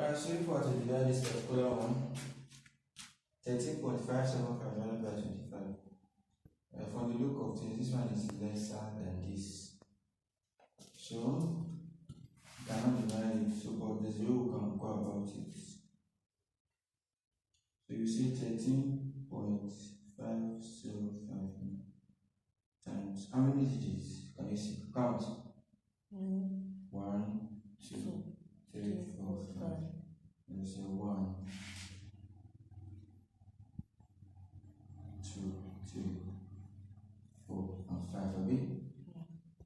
Alright, so if we were to divide this particular one, 13.575 divided by 25. From the look of things, this one is lesser than this. So, we cannot divide it. So, but there's a way we can go about it. So, you see 13.505 times. How many digits can you see? Count. 1, 2, 3, 4, 5. You say 1, 2, 3, 4, and 5. A bit.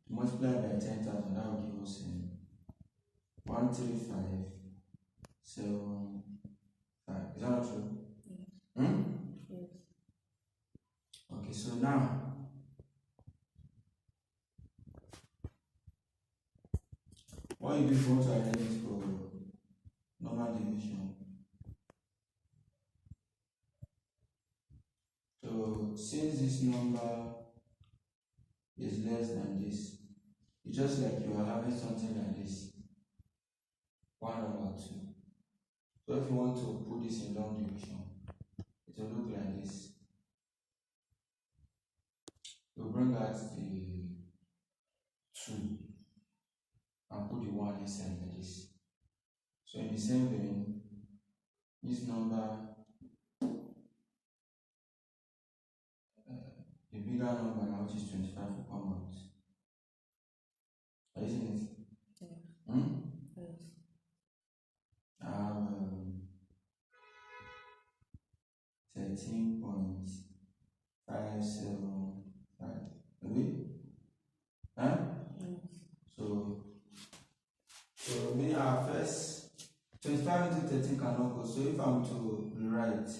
Multiply by 10,000, that will give us 135, 7, 5. Is that not true? Yes. Okay, so now what you do if you want to arrange for normal division? So since this number is less than this, it's just like you are having something like this, 1/2. So if you want to put this in long division, it will look like this. We'll bring out the 2 and put the 1 inside like this. So in the same vein, this number, the bigger number now, which is 25, will come out. Are you seeing it? Yes. Yes. I have 13.575. Maybe? Huh? Yes. So me our first 25 into 13 cannot go. So if I'm to rewrite,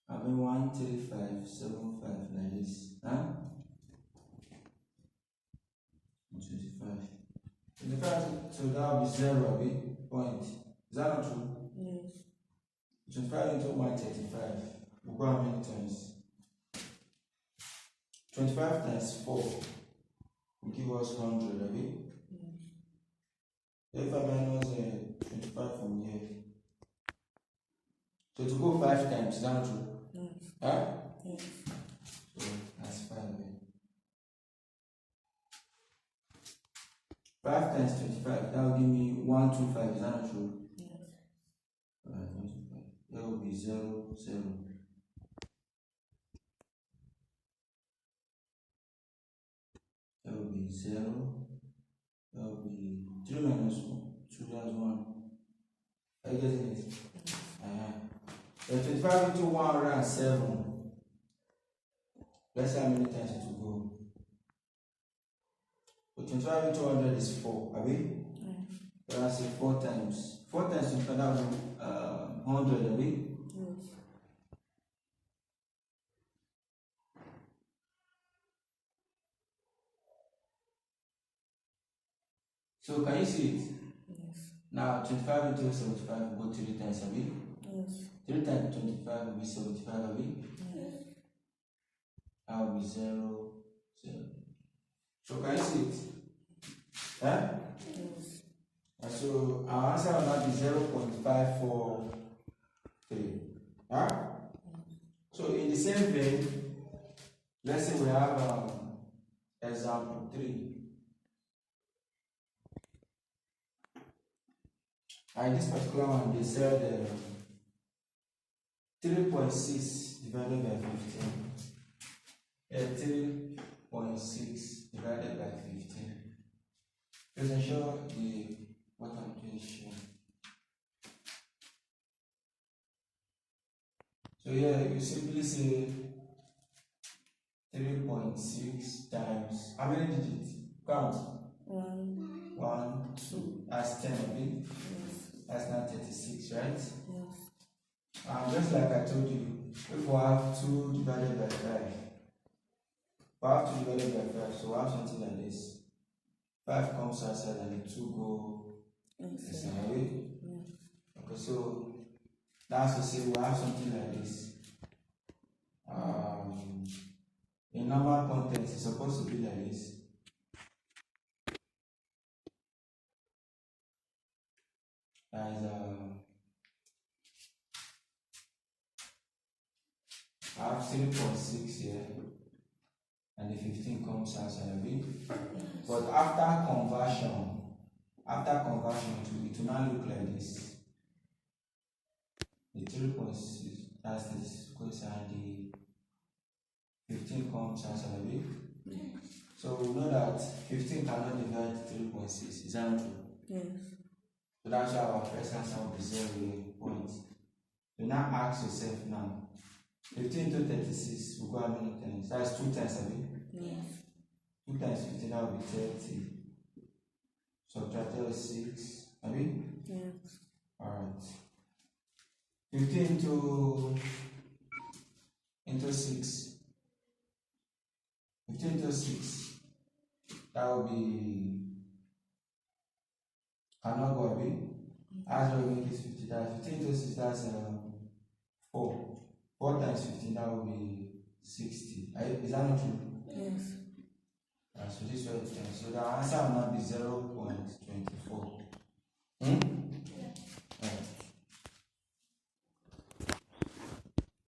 I mean 13575 like this. Huh? 25. 25, so that will be 0, a bit point. Is that not true? Yes. 25 into 135. We'll go how many times? 25 times 4 will give us 100, a bit. If I minus 25 from here. So to go 5 times, is that not true? Yes. Huh? Yes. So that's 5. 5 times 25, that will give me 125, is that not true? Yes. Alright, 125. That will be 0, 0. That will be 0. That will be 3 minus 1. 2 that's 1. Are you getting it? Then 25 into 107. Let's see how many times it will go. So 25 into 100 is 4, are we? Yes. So that's 4 times. 4 times 25, that will be 100, are we? Yes. So can you see it? Yes. Now 25 into 75 will go 3 times, are we? Yes. 3 times 25 will be 75, are we? Yes. That will be 0, 0. So can you see it? Huh? Yes. And so our answer will not be 0.543. Huh? So in the same vein, let's say we have example 3. And this particular one, they said 3.6 divided by 15. 3.6 divided by 15. Just ensure what I'm doing is sure. So here you simply say 3.6 times how many digits? Count. 1, 2. That's 10 of it. Yes. That's now 36, right? Yes. Just like I told you, if we have 2 divided by 5, we have 2 divided by 5, so we have something like this. 5 comes outside and the 2 go inside. Okay, so that's to say we have something like this. In normal context, it's supposed to be like this. That is I have 3.6 here, and the 15 comes outside of it. But after conversion, it will now look like this. The 3.6, that's this goes, and the 15 comes outside of it. So we know that 15 cannot divide 3.6. Is that not true? Yes. So that's why our first answer will be 0 points. So now ask yourself now. 15 to 36 will go how many times? That's 2 times, I mean? Yes. 2 times 15, that will be 30. Subtract 6, I mean? Yes. Alright. 15 into 6. 15 into 6. That will be, cannot go a bit. As well make this 50. That's 15 into 6, that's 4. 4 times 15, that will be 60. Is that not true? Yes. So this way, so the answer will not be 0.24.